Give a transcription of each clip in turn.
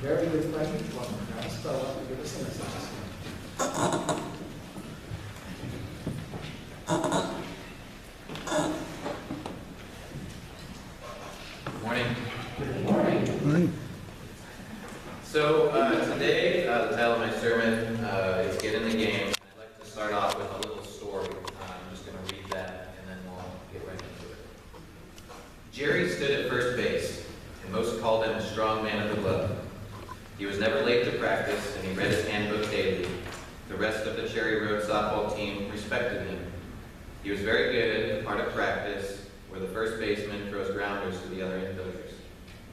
Very good question. Well, now spell up and give us an assessment. Morning. Good morning. So today, the title of my sermon is Get in the Game. I'd like to start off with a little story. I'm just going to read that and then we'll get right into it. Jerry stood at first base, and most called him a strong man of the glove. He was never late to practice, and he read his handbook daily. The rest of the Cherry Road softball team respected him. He was very good at part of practice, where the first baseman throws grounders to the other infielders.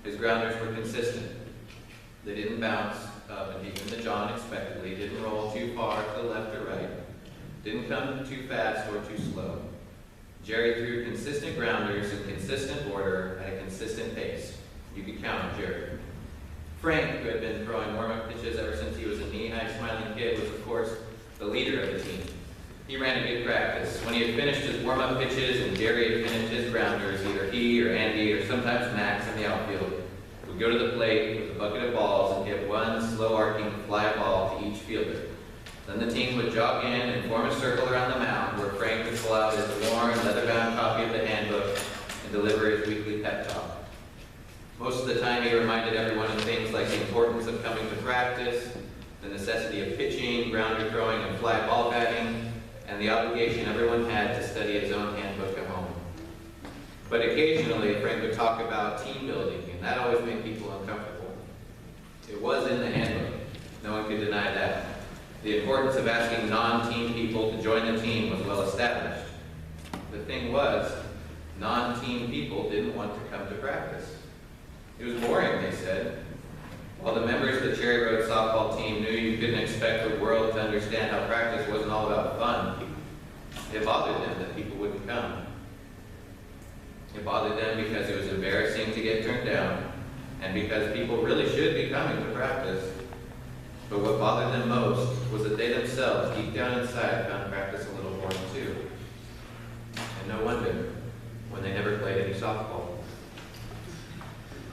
His grounders were consistent. They didn't bounce up and deep into John unexpectedly, didn't roll too far to the left or right, didn't come too fast or too slow. Jerry threw consistent grounders in consistent order at a consistent pace. You could count on Jerry. Frank, who had been throwing warm-up pitches ever since he was a knee-high smiling kid, was of course the leader of the team. He ran a good practice. When he had finished his warm-up pitches and Jerry had finished his grounders, either he or Andy or sometimes Max in the outfield would go to the plate with a bucket of balls and give one slow arcing fly ball to each fielder. Then the team would jog in and form a circle around the mound where Frank would pull out his worn, leather-bound copy of the handbook and deliver his weekly pep talk. Most of the time he reminded everyone of things like the importance of coming to practice, the necessity of pitching, grounder throwing, and fly ball batting, and the obligation everyone had to study his own handbook at home. But occasionally, Frank would talk about team building, and that always made people uncomfortable. It was in the handbook. No one could deny that. The importance of asking non-team people to join the team was well established. The thing was, non-team people didn't want to come to practice. It was boring, they said. While the members of the Cherry Road softball team knew you couldn't expect the world to understand how practice wasn't all about fun, it bothered them that people wouldn't come. It bothered them because it was embarrassing to get turned down, and because people really should be coming to practice. But what bothered them most was that they themselves, deep down inside, found practice a little boring too. And no wonder, when they never played any softball.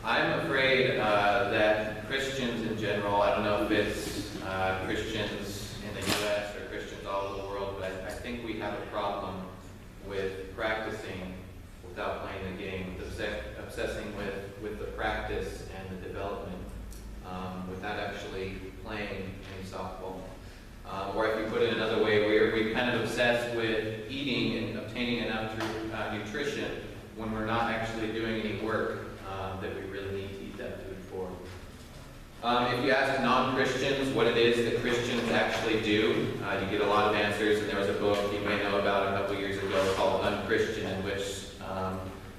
I'm afraid that Christians in general, I don't know if it's Christians in the U.S. or Christians all over the world, but I think we have a problem with practicing without playing the game, obsessing with the practice and the development without actually playing any softball. Or if you put it another way, we kind of obsess with eating and obtaining enough nutrition when we're not actually doing any work that we really need to eat that food for. If you ask non-Christians what it is that Christians actually do, you get a lot of answers, and there was a book you may know about a couple years ago called Unchristian, in which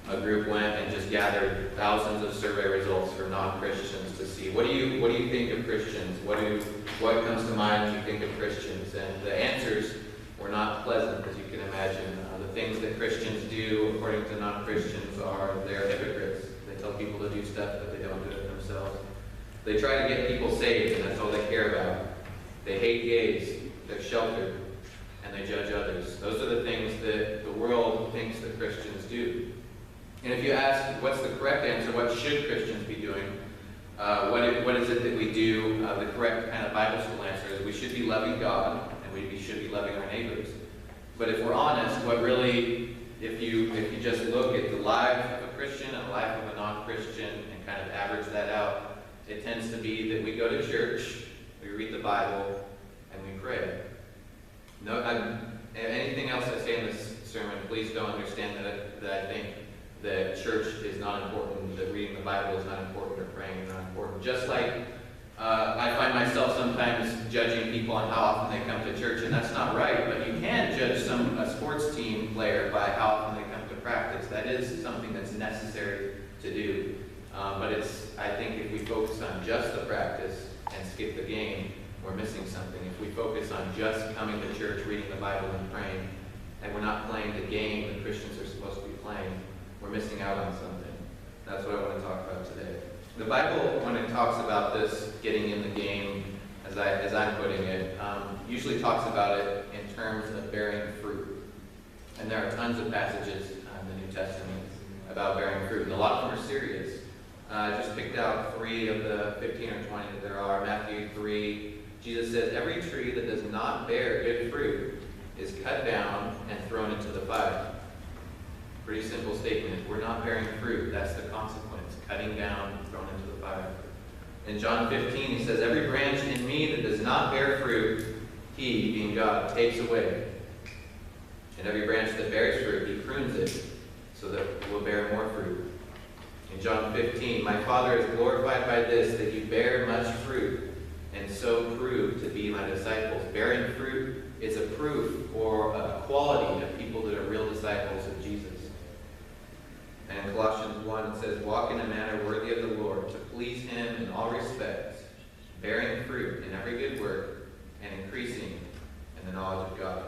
a group went and just gathered thousands of survey results for non-Christians to see what do you think of Christians? What comes to mind when you think of Christians? And the answers were not pleasant, as you can imagine. The things that Christians do, according to non-Christians, are they're hypocrites. They tell people to do stuff, but they don't do it themselves. They try to get people saved, and that's all they care about. They hate gays, they're sheltered, and they judge others. Those are the things that the world thinks that Christians do. And if you ask what's the correct answer, what should Christians be doing, what is it that we do, the correct kind of Bible school answer is we should be loving God, and we should be loving our neighbors. But if we're honest, what really, if you just look at the life of a Christian and the life of a non-Christian and kind of average that out, it tends to be that we go to church, we read the Bible, and we pray. No, anything else I say in this sermon, please don't understand that I think that church is not important, that reading the Bible is not important, or praying is not important. Just like I find myself sometimes judging people on how often they come to church, and that's not right, but you can judge a sports team player by how often they come to practice. That is something that's necessary to do. But I think if we focus on just the practice and skip the game, we're missing something. If we focus on just coming to church, reading the Bible, and praying, and we're not playing the game that Christians are supposed to be playing, we're missing out on something. That's what I want to talk about today. The Bible, when it talks about this getting in the game, as I'm putting it, usually talks about it in terms of bearing fruit. And there are tons of passages in the New Testament about bearing fruit, and a lot of them are serious. I just picked out 3 of the 15 or 20 that there are. Matthew 3, Jesus says, "Every tree that does not bear good fruit is cut down and thrown into the fire." Pretty simple statement. If we're not bearing fruit, that's the consequence. Cutting down, thrown into the fire. In John 15, he says, "Every branch in me that does not bear fruit, he, being God, takes away. And every branch that bears fruit, he prunes it, so that it will bear more fruit." In John 15, "My Father is glorified by this, that you bear much fruit, and so prove to be my disciples." Bearing fruit is a proof or a quality of people that are real disciples of Jesus. And in Colossians 1, it says, "Walk in a manner worthy of the Lord, to please him in all respects, bearing fruit in every good work, and increasing in the knowledge of God."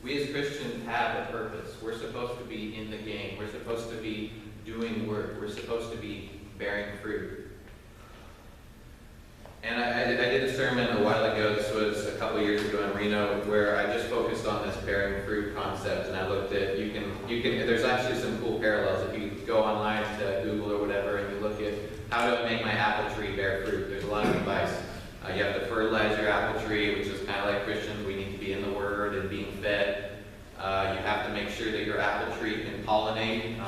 We as Christians have a purpose. We're supposed to be in the game. We're supposed to be doing work. We're supposed to be bearing fruit. And I did a sermon a while ago, this was a couple years ago in Reno, where I just focused on this bearing fruit concept, and I looked at, there's actually some cool parallels. If you go online to Google or whatever, and you look at how do I make my apple tree bear fruit, there's a lot of advice. You have to fertilize your apple tree, which is kind of like Christians, we need to be in the Word and being fed. You have to make sure that your apple tree can pollinate,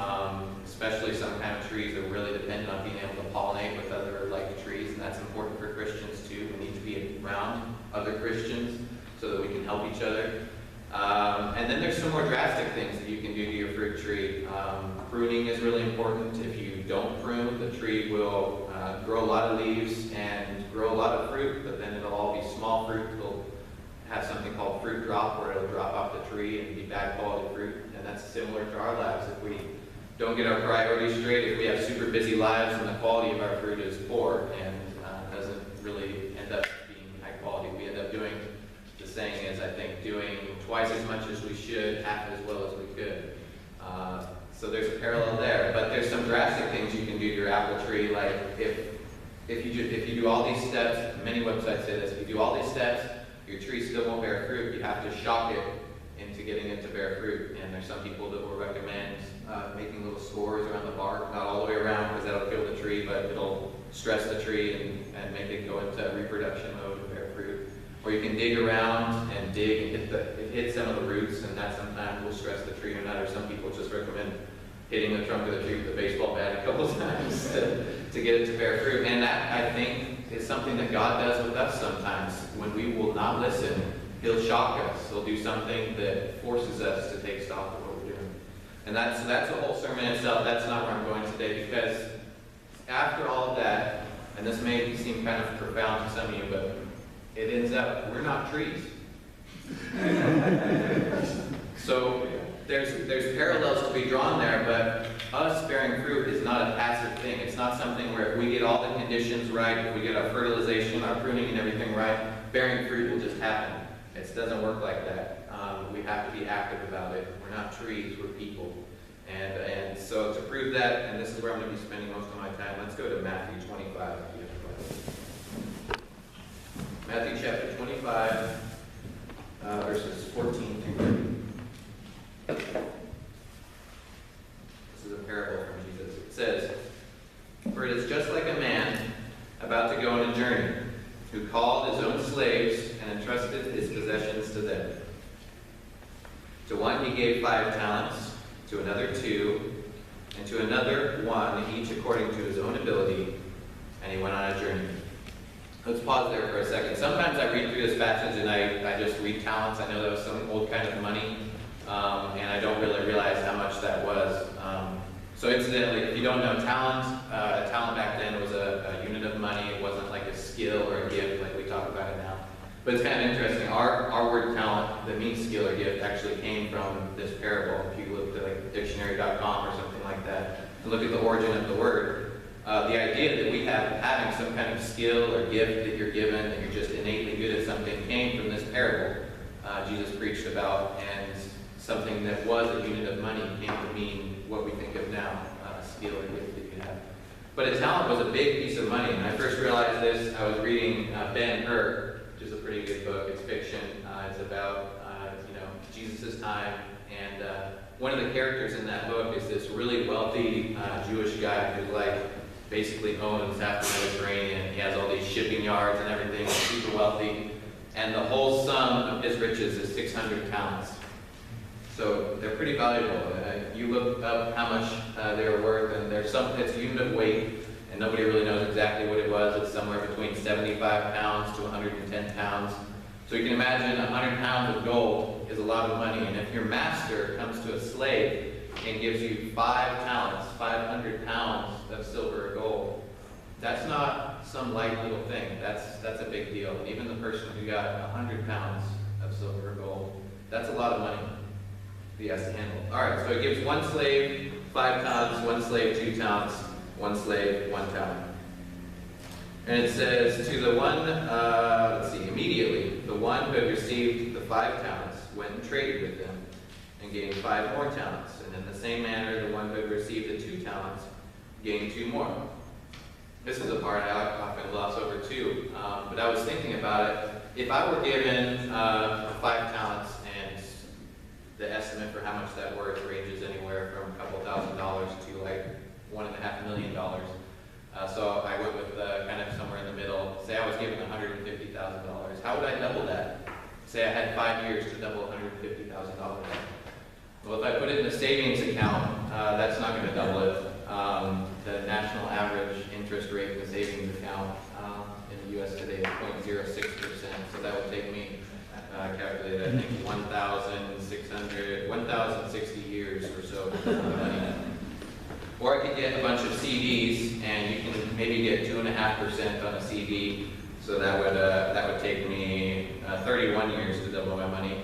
especially some kind of trees are really dependent on being able to pollinate with other like trees, and that's important for Christians too. We need to be around other Christians so that we can help each other. And then there's some more drastic things that you can do to your fruit tree. Pruning is really important. If you don't prune, the tree will grow a lot of leaves and grow a lot of fruit, but then it'll all be small fruit. It'll have something called fruit drop, where it'll drop off the tree and be bad quality fruit. And that's similar to our lives. If we don't get our priorities straight, if we have super busy lives and the quality of our fruit is poor and doesn't really end up being high quality, we end up doing, the saying is, I think, doing twice as much as we should, half as well as we could. So there's a parallel there, but there's some drastic things you can do to your apple tree, like if you do all these steps, many websites say this, if you do all these steps, your tree still won't bear fruit. You have to shock it into getting it to bear fruit. And there's some people that will recommend making little scores around the bark, not all the way around because that'll kill the tree, but it'll stress the tree and make it go into reproduction mode to bear fruit. Or you can dig around and dig and hit some of the roots, and that sometimes will stress the tree or not. Or some people just recommend hitting the trunk of the tree with a baseball bat a couple times to get it to bear fruit. And that, I think, is something that God does with us sometimes. When we will not listen, he'll shock us. He'll do something that forces us to take stock of what we're doing. And that's a whole sermon in itself. That's not where I'm going today, because after all of that, and this may seem kind of profound to some of you, but it ends up, we're not trees. So there's parallels to be drawn there, but us bearing fruit is not a passive thing. It's not something where if we get all the conditions right, if we get our fertilization, our pruning and everything right, bearing fruit will just happen. It doesn't work like that. We have to be active about it. We're not trees, we're people. And so to prove that, and this is where I'm going to be spending most of my time, let's go to Matthew 25. Matthew chapter 25, verses 14 through 30. This is a parable from Jesus. It says, "For it is just like a man about to go on a journey, who called his own slaves and entrusted his possessions to them. To one he gave 5 talents, to another 2, and to another 1, each according to his own ability, and he went on a journey." Let's pause there for a second. Sometimes I read through this passage and I just read talents. I know that was some old kind of money, and I don't really realize how much that was. So incidentally, if you don't know talent, a talent back then was a unit of money. It wasn't like a skill or a gift like we talk about it now. But it's kind of interesting. Our word talent that means skill or gift actually came from this parable. If you look at like dictionary.com or something like that, and look at the origin of the word, the idea that we have having some kind of skill or gift that you're given, that you're just innately good at something, came from this parable Jesus preached about, and something that was a unit of money came to mean what we think of now, a skill or gift that you have. But a talent was a big piece of money. When I first realized this, I was reading Ben-Hur, which is a pretty good book. It's fiction. It's about Jesus' time, and one of the characters in that book is this really wealthy Jewish guy who's like basically owns half the Mediterranean. He has all these shipping yards and everything. He's super wealthy. And the whole sum of his riches is 600 talents. So they're pretty valuable. You look up how much they're worth, and there's some, it's a unit of weight, and nobody really knows exactly what it was. It's somewhere between 75 pounds to 110 pounds. So you can imagine 100 pounds of gold is a lot of money. And if your master comes to a slave and gives you 5 talents, 500 pounds of silver or gold, that's not some light little thing. That's a big deal. And even the person who got 100 pounds of silver or gold, that's a lot of money he has to handle. All right, so he gives one slave 5 talents, one slave 2 talents, one slave 1 talent. And it says, to the one, immediately, the one who had received the 5 talents went and traded with them and gained 5 more talents. And in the same manner, the one who had received the 2 talents gained 2 more. This is a part I often gloss over too, but I was thinking about it. If I were given 5 talents, and the estimate for how much that worth ranges anywhere from a couple $1,000s to like $1.5 million. So I went with kind of somewhere in the middle. Say I was given $150,000. How would I double that? Say I had 5 years to double $150,000. Well, if I put it in a savings account, that's not going to double it. The national average interest rate in the savings account in the U.S. today is 0.06%. So that would take me, calculate, I think, 1,060 years or so of money. Or I could get a bunch of CDs, and you can maybe get 2.5% on a CD. So that would take me 31 years to double my money.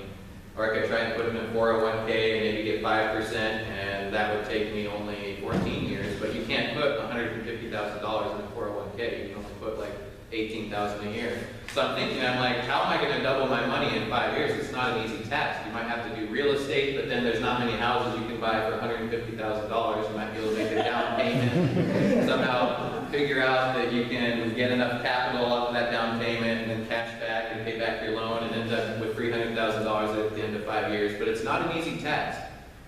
Or I could try and put them in 401k and maybe get 5%, and that would take me only 14 years. But you can't put $150,000 in a 401k. You can only put like $18,000 a year. So I'm thinking, I'm like, how am I going to double my money in 5 years? It's not an easy task. You might have to do real estate, but then there's not many houses you can buy for $150,000. You might be able to make a down payment, somehow figure out that you can get enough capital off of that down payment and then cash back and pay back your loan and end up with $300,000 at the end of 5 years. But it's not an easy task.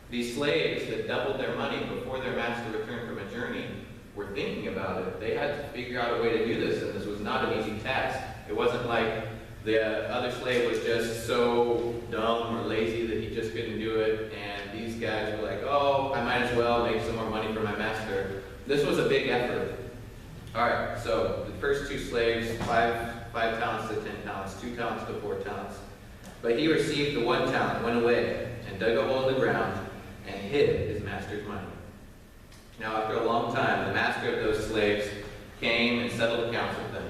These slaves that doubled their money before their master returned from a journey were thinking about it. They had to figure out a way to do this, and this was not an easy task. It wasn't like the other slave was just so dumb or lazy that he just couldn't do it, and these guys were like, oh, I might as well make some more money for my master. This was a big effort. All right, so the first 2 slaves, 5 talents to 10 talents, 2 talents to 4 talents. But he received the 1 talent, went away, and dug a hole in the ground, and hid his master's money. Now, after a long time, the master of those slaves came and settled accounts with them.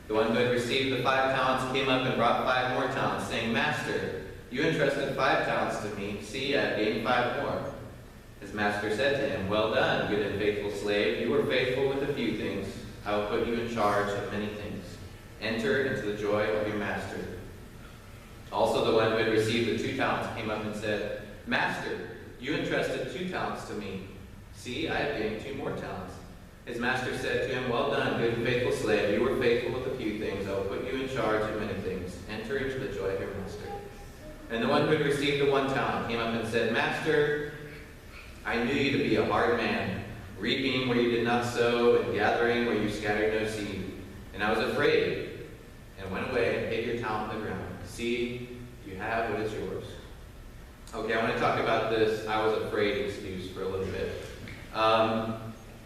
The one who had received the 5 talents came up and brought 5 more talents, saying, Master, you entrusted 5 talents to me. See, I have gained 5 more. His master said to him, Well done, good and faithful slave. You were faithful with a few things. I will put you in charge of many things. Enter into the joy of your master. Also, the one who had received the 2 talents came up and said, Master, you entrusted 2 talents to me. See, I have gained 2 more talents. His master said to him, Well done, good and faithful slave. You were faithful with a few things. I will put you in charge of many things. Enter into the joy of your master. And the one who had received the 1 talent came up and said, Master, I knew you to be a hard man, reaping where you did not sow, and gathering where you scattered no seed. And I was afraid, and went away and hid your talent in the ground. See, you have what is yours. Okay, I want to talk about this I was afraid excuse for a little bit.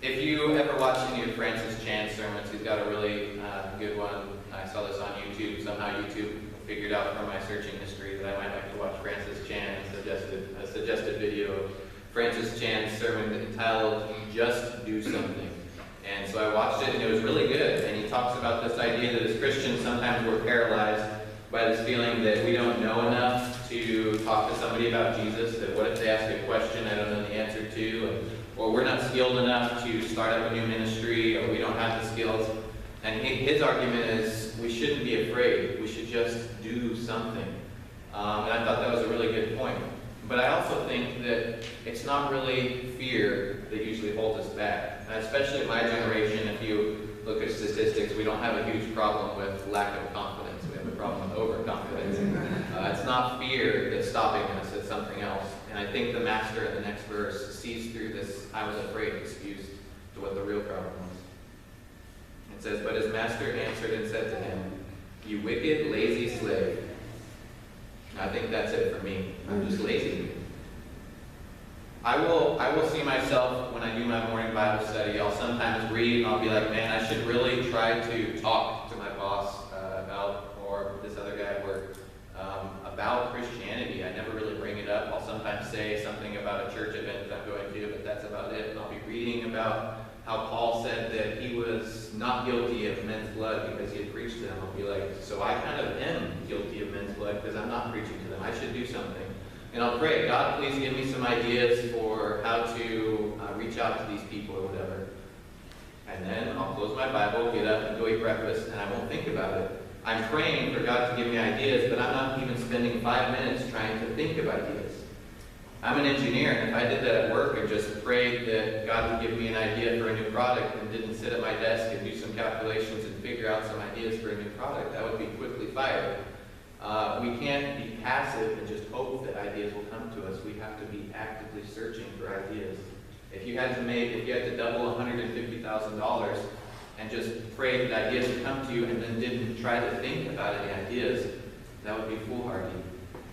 If you ever watch any of Francis Chan's sermons, he's got a really good one. I saw this on YouTube. Somehow YouTube figured out from my searching history that I might like to watch Francis Chan and a suggested video of Francis Chan's sermon entitled, Just Do Something. And so I watched it, and it was really good. And he talks about this idea that as Christians, sometimes we're paralyzed by this feeling that we don't know enough to talk to somebody about Jesus, that what if they ask a question I don't know the answer to, or we're not skilled enough to start up a new ministry, or we don't have the skills. And his argument is we shouldn't be afraid. We should just do something. And I thought that was a really good point. But I also think that it's not really fear that usually holds us back. And especially in my generation, if you look at statistics, we don't have a huge problem with lack of confidence. We have a problem with overconfidence. It's not fear that's stopping us, it's something else. And I think the master in the next verse sees through this I was afraid excuse to what the real problem was. It says, but his master answered and said to him, you wicked, lazy slave. I think that's it for me. I'm just lazy. I will see myself when I do my morning Bible study. I'll sometimes read and I'll be like, man, I should really try to talk to my boss about, or this other guy at work, about Christianity. I never really bring it up. I'll sometimes say something about a church event that I'm going to, but that's about it. And I'll be reading about how Paul said that he was not guilty of men's blood because he had preached to them. I'll be like, so I kind of am guilty of men's blood because I'm not preaching to them. I should do something. And I'll pray, God, please give me some ideas for how to reach out to these people or whatever. And then I'll close my Bible, get up and go eat breakfast, and I won't think about it. I'm praying for God to give me ideas, but I'm not even spending 5 minutes trying to think of ideas. I'm an engineer, and if I did that at work and just prayed that God would give me an idea for a new product and didn't sit at my desk and do some calculations and figure out some ideas for a new product, I would be quickly fired. We can't be passive and just hope that ideas will come to us. We have to be actively searching for ideas. If you had to double $150,000 and just pray that ideas would come to you and then didn't try to think about any ideas, that would be foolhardy.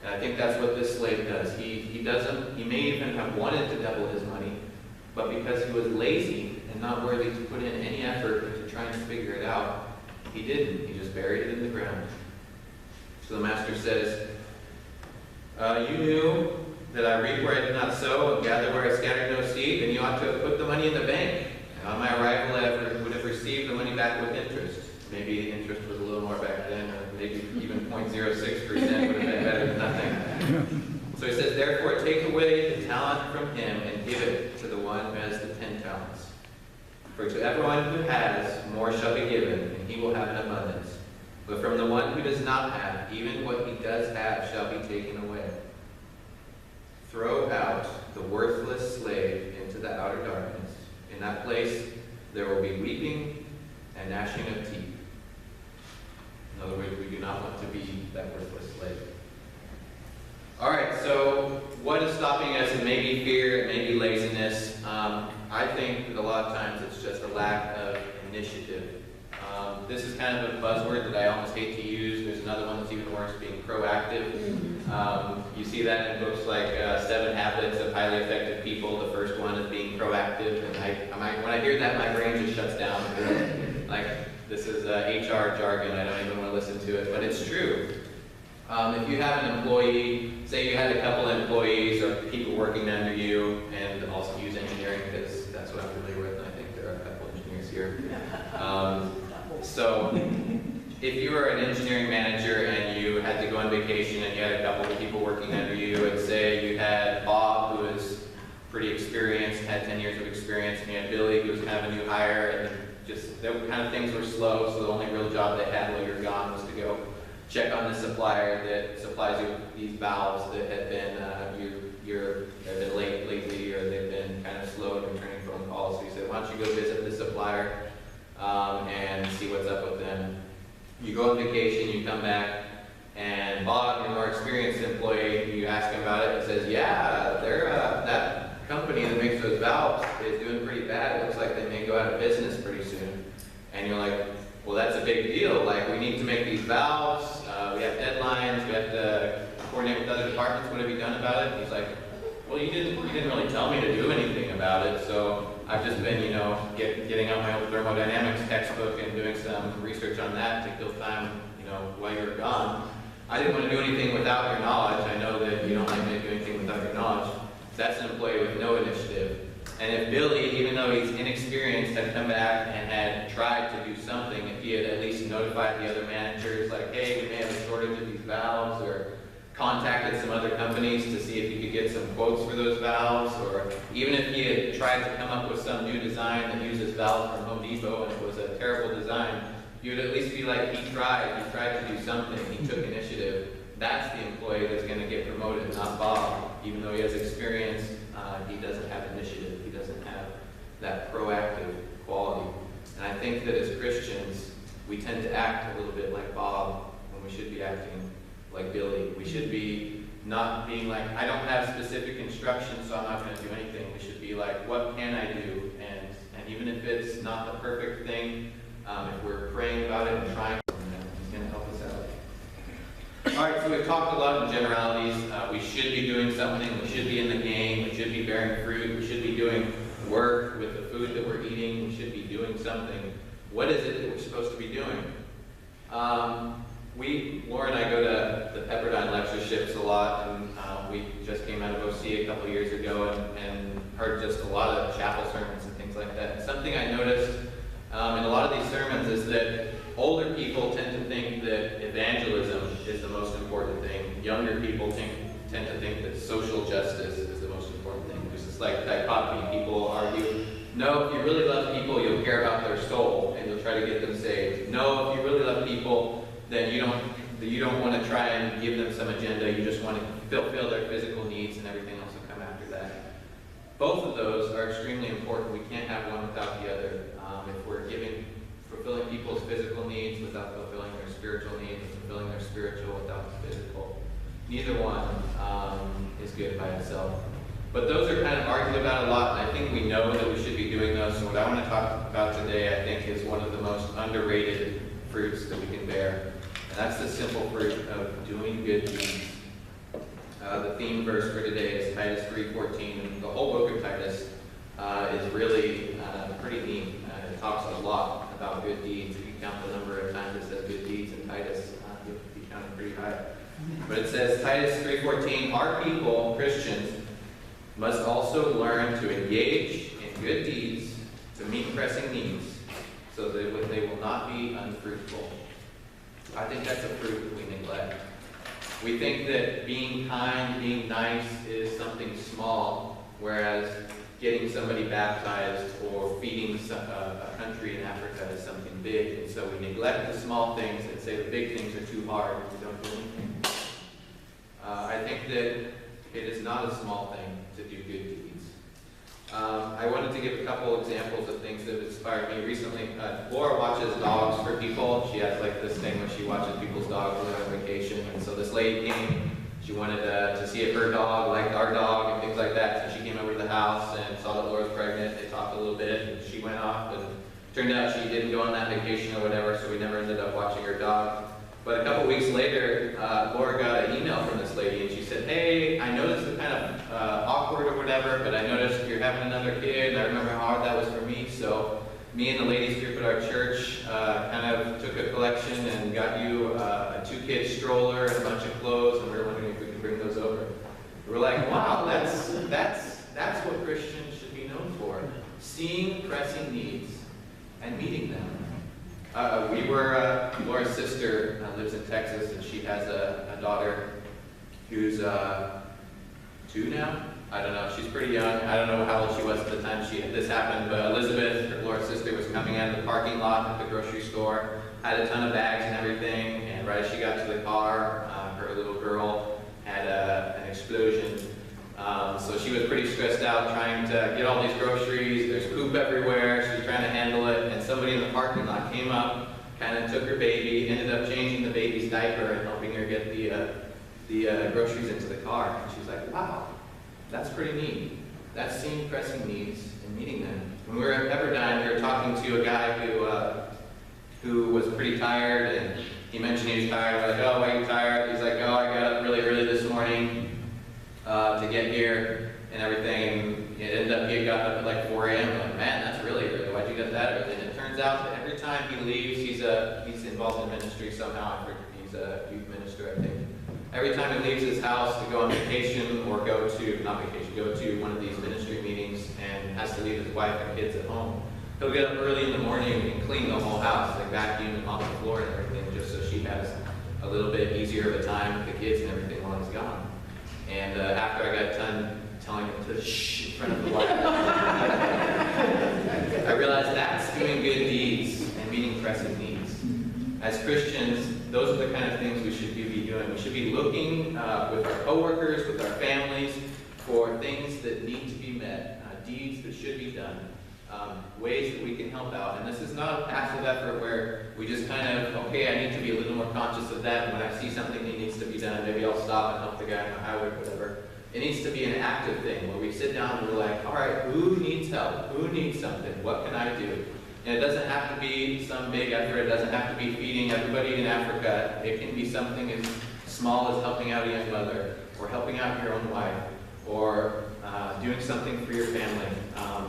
And I think that's what this slave does. He may even have wanted to double his money, but because he was lazy and not worthy to put in any effort into trying to figure it out, he didn't. He just buried it in the ground. So the master says, you knew that I reap where I did not sow and gather where I scattered no seed, and you ought to have put the money in the bank. And on my arrival, I would have received the money back with interest. Maybe the interest was a little more back then, or maybe even 0.06% would have been better than nothing. So he says, therefore, take away the talent from him and give it to the one who has the 10 talents. For to everyone who has, more shall be given, and he will have an abundance. But from the one who does not have, even what he does have shall be taken away. Throw out the worthless slave into the outer darkness. In that place there will be weeping and gnashing of teeth. In other words, we do not want to be that worthless slave. All right, so what is stopping us? It may be fear, it may be laziness. I think that a lot of times it's just a lack of initiative. This is kind of a buzzword that I almost hate to use. There's another one that's even worse, being proactive. You see that in books like 7 Habits of Highly Effective People. The first one is being proactive. And when I hear that, my brain just shuts down. Like, this is HR jargon. I don't even want to listen to it. But it's true. If you have an employee, say you had a couple of employees or people working under you, and also use engineering because that's what I'm familiar with, and I think there are a couple of engineers here. So if you were an engineering manager and you had to go on vacation and you had a couple of people working under you, and say you had Bob, who was pretty experienced, had 10 years of experience, and you had Billy, who was kind of a new hire, and just the kind of things were slow, so the only real job they had while you were gone was to go check on the supplier that supplies you with these valves that had been they've been late lately, or they've been kind of slow in returning phone calls. So you said, why don't you go visit the supplier and see what's up with them? You go on vacation, you come back, and Bob, your more experienced employee, you ask him about it, he says, yeah, that company that makes those valves is doing pretty bad. It looks like they may go out of business pretty soon. And you're like, well, that's a big deal. Like, we need to make these valves. We have deadlines. We have to coordinate with other departments. What have you done about it? And he's like, well, you didn't really tell me to do anything about it. So I've just been, getting out my old thermodynamics textbook and doing some research on that to kill time, while you were gone. I didn't want to do anything without your knowledge. I know that you don't like me to do anything without your knowledge. That's an employee with no initiative. And if Billy, even though he's inexperienced, had come back and had tried to do something, if he had at least notified the other managers, like, hey, we may have a shortage of these valves, or contacted some other companies to see if he could get some quotes for those valves, or even if he had tried to come up with some new design that uses valves from Home Depot and it was a terrible design, you would at least be like, he tried to do something, he took initiative. That's the employee that's going to get promoted, not Bob. Even though he has experience, he doesn't have initiative. He doesn't have that proactive quality. And I think that as Christians, we tend to act a little bit like Bob when we should be acting like Billy. We should be not being like, I don't have specific instructions, so I'm not going to do anything. We should be like, what can I do? And even if it's not the perfect thing, if we're praying about it and trying, He's going to help us out. All right, so we've talked a lot in generalities. We should be doing something. We should be in the game. We should be bearing fruit. We should be doing work with the food that we're eating. We should be doing something. What is it that we're supposed to be doing? Laura and I go to the Pepperdine lectureships a lot, and we just came out of OC a couple years ago and heard just a lot of chapel sermons and things like that. And something I noticed in a lot of these sermons is that older people tend to think that evangelism is the most important thing. Younger people tend to think that social justice is the most important thing. There's this like dichotomy. People argue, no, if you really love people, you'll care about their soul and you'll try to get them saved. No, if you really love people, then you don't want to try and give them some agenda. You just want to fulfill their physical needs, and everything else will come after that. Both of those are extremely important. We can't have one without the other. If we're fulfilling people's physical needs without fulfilling their spiritual needs, and fulfilling their spiritual without the physical, neither one is good by itself. But those are kind of argued about a lot, and I think we know that we should be doing those. So what I want to talk about today, I think, is one of the most underrated fruits that we can bear. And that's the simple fruit of doing good deeds. The theme verse for today is Titus 3:14. And the whole book of Titus is really pretty neat. It talks a lot about good deeds. If you count the number of times it says good deeds in Titus, you'll be counting pretty high. But it says, Titus 3:14, our people, Christians, must also learn to engage in good deeds to meet pressing needs, so that they will not be unfruitful. I think that's a fruit that we neglect. We think that being kind, being nice is something small, whereas getting somebody baptized or feeding a country in Africa is something big. And so we neglect the small things and say the big things are too hard and we don't do anything. I think that it is not a small thing to do good deeds. I wanted to give a couple examples of things that have inspired me recently. Laura watches dogs for people. She has like this thing when she watches people's dogs when they're on vacation. And so this lady came. She wanted to see if her dog liked our dog and things like that. So she came over to the house and saw that Laura was pregnant. They talked a little bit and she went off. And turned out she didn't go on that vacation or whatever, so we never ended up watching her dog. But a couple weeks later, Laura got an email from this lady, and she said, hey, I know this is kind of awkward or whatever, but I noticed you're having another kid, and I remember how hard that was for me, so me and the ladies group at our church kind of took a collection and got you a 2-kid stroller and a bunch of clothes, and we were wondering if we could bring those over. We're like, wow, that's what Christians should be known for, seeing pressing needs and meeting them. Laura's sister lives in Texas, and she has a daughter who's 2 now. I don't know. She's pretty young. I don't know how old she was at the time this happened, but Elizabeth, Laura's sister, was coming out of the parking lot at the grocery store, had a ton of bags and everything, and right as she got to the car, her little girl had an explosion. So she was pretty stressed out trying to get all these groceries. There's poop everywhere. She was trying to handle it. And somebody in the parking lot came up, kind of took her baby, ended up changing the baby's diaper and helping her get the groceries into the car. And she's like, wow, that's pretty neat. That's seeing pressing needs and meeting them. When we were at Pepperdine, we were talking to a guy who was pretty tired, and he mentioned he was tired. We're like, oh, why are you tired? He's like, oh, I got up really early this morning to get here and everything, and it ended up he had gotten up at like 4 a.m. I'm like, man, that's really early. Why'd you get that early? And it turns out that every time he leaves, he's involved in ministry somehow. He's a youth minister, I think. Every time he leaves his house to go on vacation or go to one of these ministry meetings and has to leave his wife and kids at home, he'll get up early in the morning and clean the whole house, like vacuum and mop the floor and everything, just so she has a little bit easier of a time with the kids and everything while he's gone. And after I got done telling him to shh in front of the wife, I realized that's doing good deeds and meeting pressing needs. As Christians, those are the kind of things we should be doing. We should be looking with our coworkers, with our families, for things that need to be met, deeds that should be done, ways that we can help out. And this is not a passive effort where we just kind of, okay, I need to be a little more conscious of that. And when I see something that needs to be done, maybe I'll stop and help the guy on the highway, whatever. It needs to be an active thing where we sit down and we're like, all right, who needs help? Who needs something? What can I do? And it doesn't have to be some big effort. It doesn't have to be feeding everybody in Africa. It can be something as small as helping out a young mother, or helping out your own wife, or doing something for your family.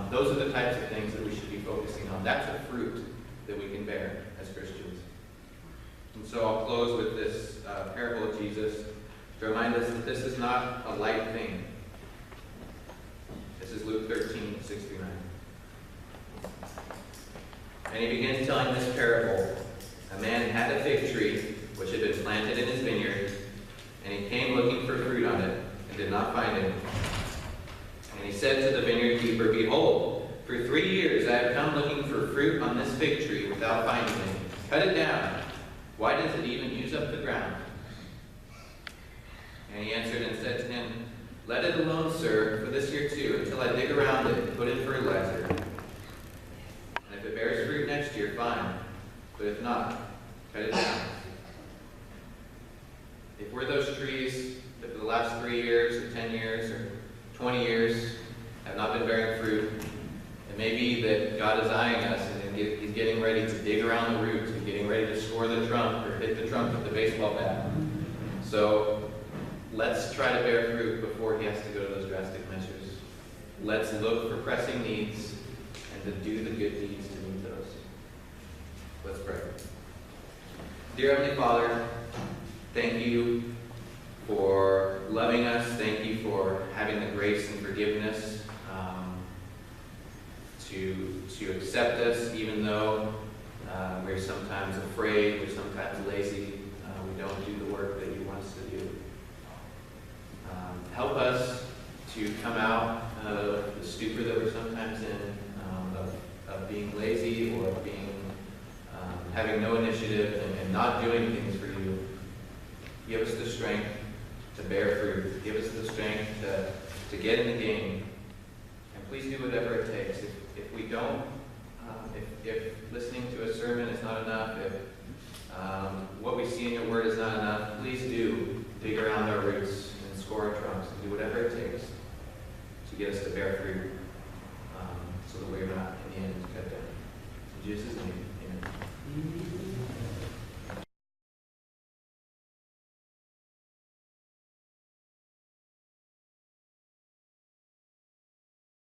Those are the types of things that we should be focusing on. That's a fruit that we can bear as Christians. And so I'll close with this parable of Jesus to remind us that this is not a light thing. This is Luke 13:6-9. And he begins telling this parable. A man had a fig tree which had been planted in his vineyard, and he came looking for fruit on it, and did not find any. And he said to the vineyard keeper, "Behold, for 3 years I have come looking for fruit on this fig tree without finding any. Cut it down. Why does it even use up the ground?" And he answered and said to him, "Let it alone, sir, for this year too, until I dig around it and put in fertilizer. And if it bears fruit next year, fine. But if not, cut it down." If we're those trees that for the last 3 years, or 10 years, or 20 years have not been bearing fruit, it may be that God is eyeing us and He's getting ready to dig around the roots and getting ready to score the trunk or hit the trunk with the baseball bat. So let's try to bear fruit before He has to go to those drastic measures. Let's look for pressing needs and to do the good deeds to meet those. Let's pray. Dear Heavenly Father, thank you for loving us. Thank you for having the grace and forgiveness to accept us, even though we're sometimes afraid, we're sometimes lazy, we don't do the work that you want us to do. Help us to come out of the stupor that we're sometimes in, of being lazy, or of being having no initiative and not doing things for you. Give us the strength to bear fruit. Give us the strength to get in the game. And please do whatever it takes. If we don't, if listening to a sermon is not enough, if what we see in your word is not enough, please do dig around our roots and score our trunks and do whatever it takes to get us to bear fruit.